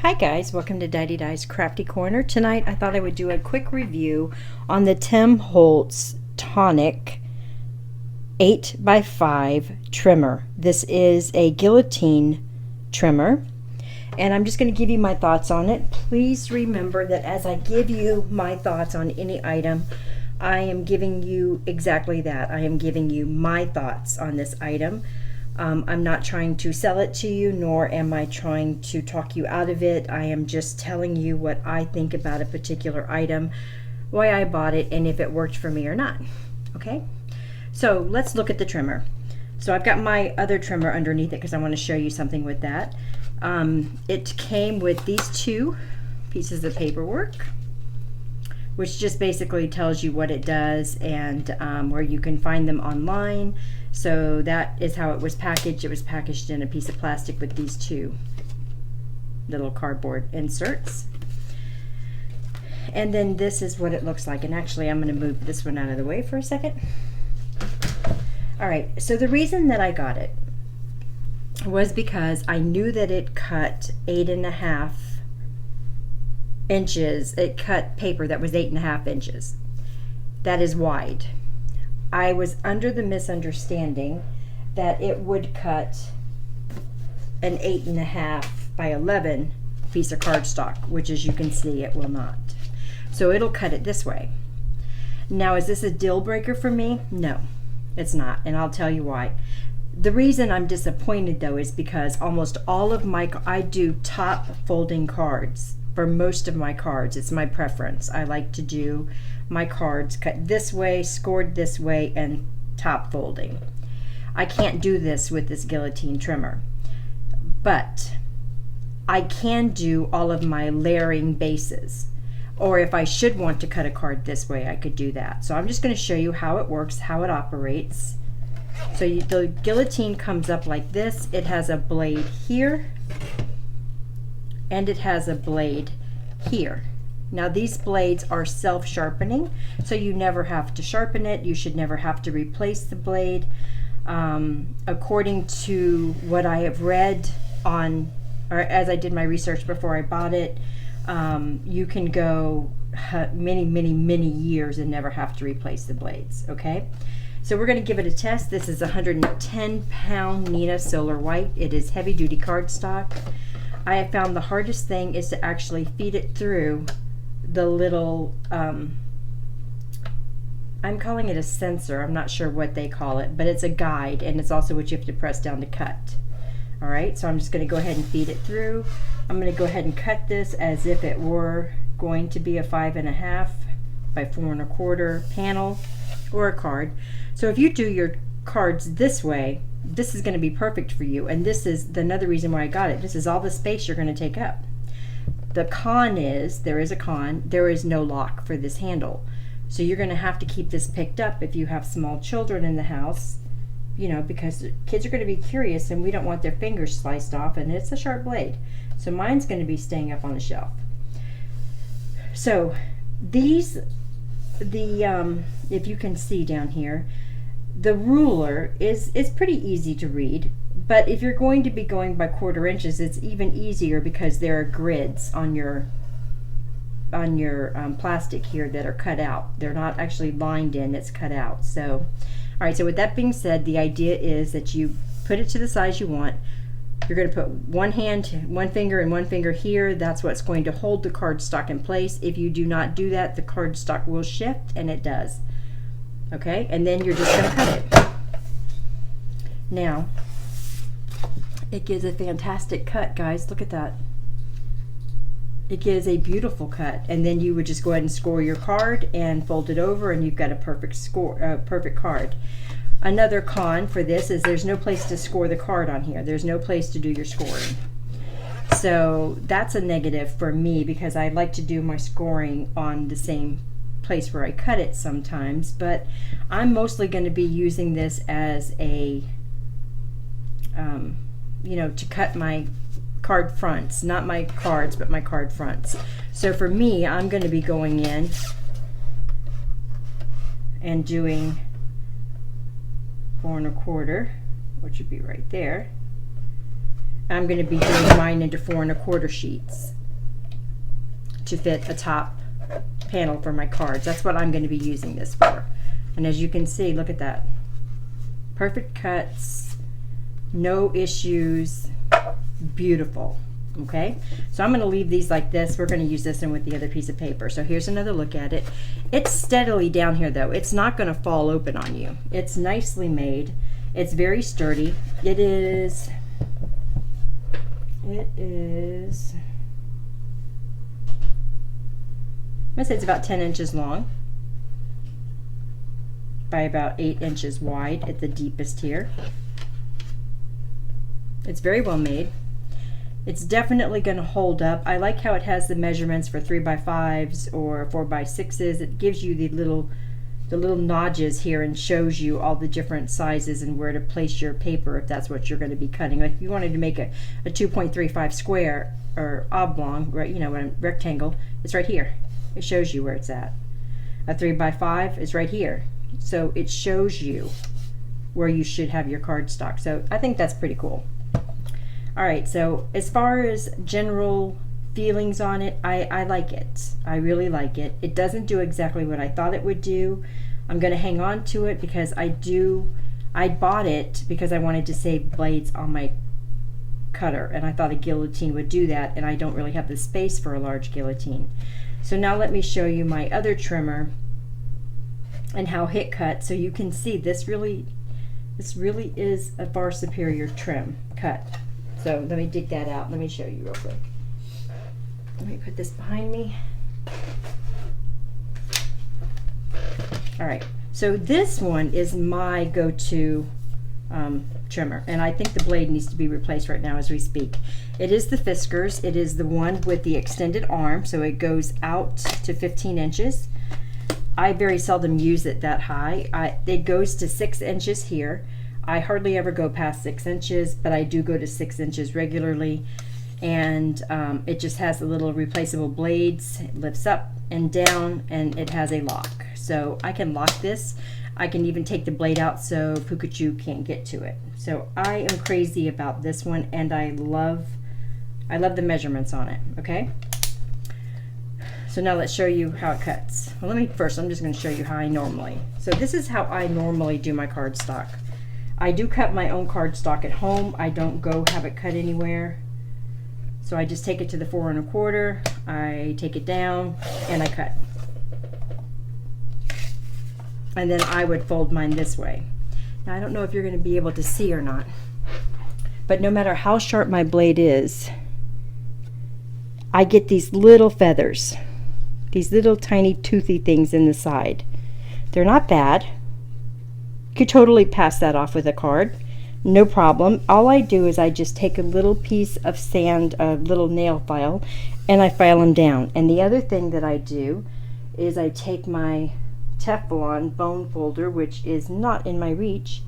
Hi guys, welcome to Diane's Crafty Corner. Tonight I thought I would do a quick review on the Tim Holtz Tonic 8x5 trimmer. This is a guillotine trimmer and I'm just going to give you my thoughts on it. Please remember that as I give you my thoughts on any item, I am giving you exactly that. I am giving you my thoughts on this item. I'm not trying to sell it to you, nor am I trying to talk you out of it. I am just telling you what I think about a particular item, why I bought it, and if it worked for me or not. Okay? So let's look at the trimmer. So I've got my other trimmer underneath it because I want to show you something with that. It came with these two pieces of paperwork, which just basically tells you what it does and where you can find them online. So that is how it was packaged. It was packaged in a piece of plastic with these two little cardboard inserts. And then this is what it looks like. And actually, I'm going to move this one out of the way for a second. All right, so the reason that I got it was because I knew that it cut 8.5 inches. It cut paper that was 8.5 inches. That is wide. I was under the misunderstanding that it would cut an 8.5 by 11 piece of cardstock, which as you can see, it will not. So it'll cut it this way. Now, is this a deal breaker for me? No, it's not, and I'll tell you why. The reason I'm disappointed though is because almost all of I do top folding cards for most of my cards. It's my preference. I like to do my cards cut this way, scored this way, and top folding. I can't do this with this guillotine trimmer, but I can do all of my layering bases. Or if I should want to cut a card this way, I could do that. So I'm just going to show you how it works, how it operates. So the guillotine comes up like this. It has a blade here, and it has a blade here. Now these blades are self-sharpening, so you never have to sharpen it. You should never have to replace the blade. According to what I have read on, or as I did my research before I bought it, you can go many years and never have to replace the blades, okay? So we're going to give it a test. This is 110-pound Neenah Solar White. It is heavy-duty cardstock. I have found the hardest thing is to actually feed it through the little, I'm calling it a sensor. I'm not sure what they call it, but it's a guide, and it's also what you have to press down to cut. All right, so I'm just going to go ahead and feed it through. I'm going to go ahead and cut this as if it were going to be a 5.5 by 4.25 panel or a card. So if you do your cards this way, this is going to be perfect for you, and this is another reason why I got it. This is all the space you're going to take up. The con is, there is a con, there is no lock for this handle. So you're going to have to keep this picked up if you have small children in the house, you know, because kids are going to be curious and we don't want their fingers sliced off, and it's a sharp blade. So mine's going to be staying up on the shelf. So these, if you can see down here, the ruler is pretty easy to read, but if you're going to be going by 1/4 inches, it's even easier because there are grids on your plastic here that are cut out. They're not actually lined in, it's cut out. So, all right, so with that being said, the idea is that you put it to the size you want. You're going to put one finger and one finger here. That's what's going to hold the cardstock in place. If you do not do that, the cardstock will shift, and it does. Okay, and then you're just going to cut it. Now, it gives a fantastic cut, guys. Look at that. It gives a beautiful cut, and then you would just go ahead and score your card and fold it over, and you've got a perfect card. Another con for this is there's no place to score the card on here. There's no place to do your scoring. So that's a negative for me because I like to do my scoring on the same place where I cut it sometimes, but I'm mostly going to be using this as a you know, to cut my card fronts, not my cards, but my card fronts. So for me, I'm going to be going in and doing 4.25, which would be right there, I'm going to be doing mine into 4 1/4 sheets to fit a top panel for my cards. That's what I'm going to be using this for. And as you can see, look at that. Perfect cuts, no issues, beautiful. Okay, so I'm going to leave these like this. We're going to use this in with the other piece of paper. So here's another look at it. It's steadily down here though. It's not going to fall open on you. It's nicely made. It's very sturdy. It is I'm going to say it's about 10 inches long by about 8 inches wide at the deepest here. It's very well made. It's definitely going to hold up. I like how it has the measurements for 3x5s or 4x6s. It gives you the little notches here and shows you all the different sizes and where to place your paper if that's what you're going to be cutting. Like if you wanted to make a 2.35 square or oblong, right? You know, a rectangle, it's right here. It shows you where it's at. A 3x5 is right here. So it shows you where you should have your cardstock. So I think that's pretty cool. All right, so as far as general feelings on it, I like it. I really like it. It doesn't do exactly what I thought it would do. I'm going to hang on to it because I bought it because I wanted to save blades on my cutter, and I thought a guillotine would do that, and I don't really have the space for a large guillotine. So now let me show you my other trimmer and how it cuts, so you can see this really is a far superior cut. So let me dig that out. Let me show you real quick. Let me put this behind me. All right, so this one is my go-to trimmer, and I think the blade needs to be replaced right now as we speak. It is the Fiskars. It is the one with the extended arm, so it goes out to 15 inches. I very seldom use it that high. It goes to 6 inches here. I hardly ever go past 6 inches, but I do go to 6 inches regularly. And it just has the little replaceable blades. It lifts up and down, and it has a lock. So I can lock this. I can even take the blade out so Pukachu can't get to it. So I am crazy about this one, and I love the measurements on it. Okay. So now let's show you how it cuts. Well, I'm just going to show you how I normally. So this is how I normally do my cardstock. I do cut my own cardstock at home. I don't go have it cut anywhere. So I just take it to the 4 1/4, I take it down, and I cut. And then I would fold mine this way. Now I don't know if you're going to be able to see or not, but no matter how sharp my blade is, I get these little feathers, these little tiny toothy things in the side. They're not bad. You could totally pass that off with a card. No problem. All I do is I just take a little piece of sand, a little nail file, and I file them down. And the other thing that I do is I take my Teflon bone folder, which is not in my reach,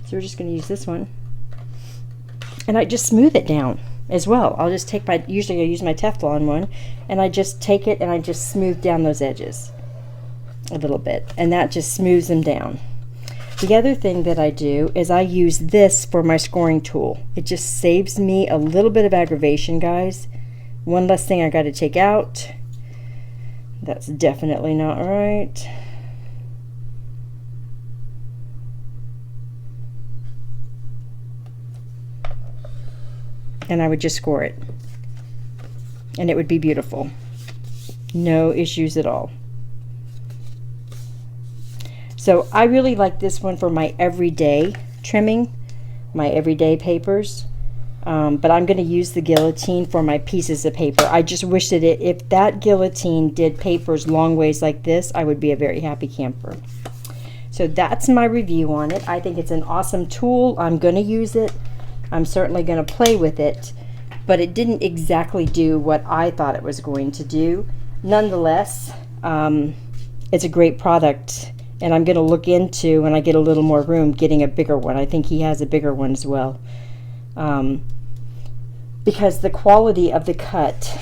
so we're just going to use this one, and I just smooth it down as well. I'll just take usually I use my Teflon one, and I just take it and I just smooth down those edges a little bit, and that just smooths them down. The other thing that I do is I use this for my scoring tool. It just saves me a little bit of aggravation, guys. One less thing I got to take out. That's definitely not right. And I would just score it, and it would be beautiful. No issues at all. So I really like this one for my everyday trimming, my everyday papers. But I'm going to use the guillotine for my pieces of paper. I just wish that if that guillotine did papers long ways like this, I would be a very happy camper. So that's my review on it. I think it's an awesome tool. I'm going to use it. I'm certainly going to play with it, but it didn't exactly do what I thought it was going to do. Nonetheless, it's a great product, and I'm going to look into, when I get a little more room, getting a bigger one. I think he has a bigger one as well, because the quality of the cut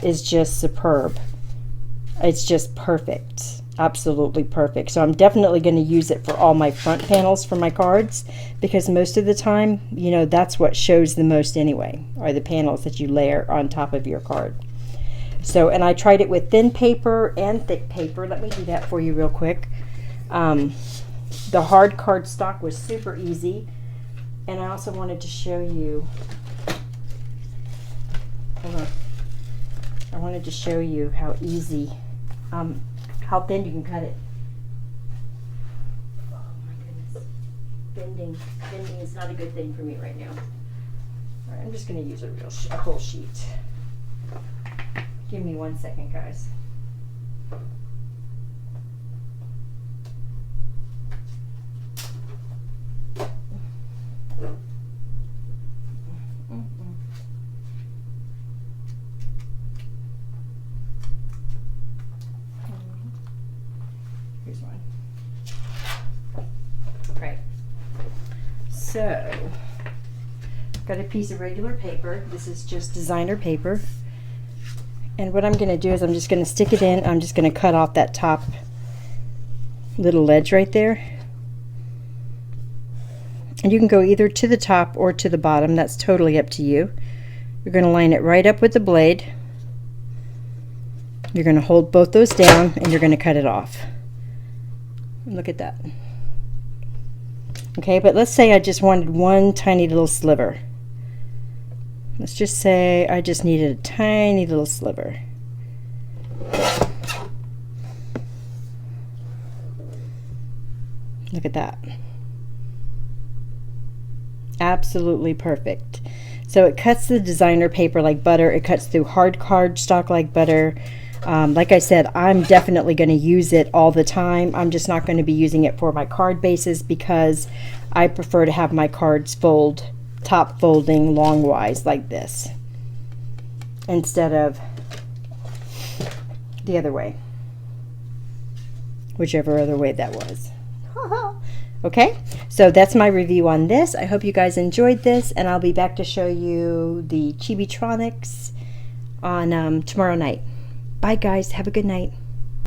is just superb. It's just perfect. absolutely perfect. So I'm definitely going to use it for all my front panels for my cards, because most of the time, you know, that's what shows the most anyway, are the panels that you layer on top of your card. So, and I tried it with thin paper and thick paper. Let me do that for you real quick. The hard cardstock was super easy, and I also wanted to show you, hold on, I wanted to show you how easy, how thin you can cut it. Oh my goodness, bending is not a good thing for me right now. All right, I'm just going to use a whole sheet. Give me 1 second, guys. Here's one. Right. So, got a piece of regular paper. This is just designer paper. And what I'm going to do is I'm just going to stick it in. I'm just going to cut off that top little ledge right there. And you can go either to the top or to the bottom. That's totally up to you. You're going to line it right up with the blade. You're going to hold both those down and you're going to cut it off. Look at that. Okay, but let's say I just wanted one tiny little sliver. Let's just say I just needed a tiny little sliver. Look at that. Absolutely perfect. So it cuts the designer paper like butter. It cuts through hard cardstock like butter. Like I said, I'm definitely going to use it all the time. I'm just not going to be using it for my card bases because I prefer to have my cards fold top folding longwise like this instead of the other way, whichever other way that was. Okay, so that's my review on this. I hope you guys enjoyed this, and I'll be back to show you the Chibitronics on tomorrow night. Bye guys, have a good night.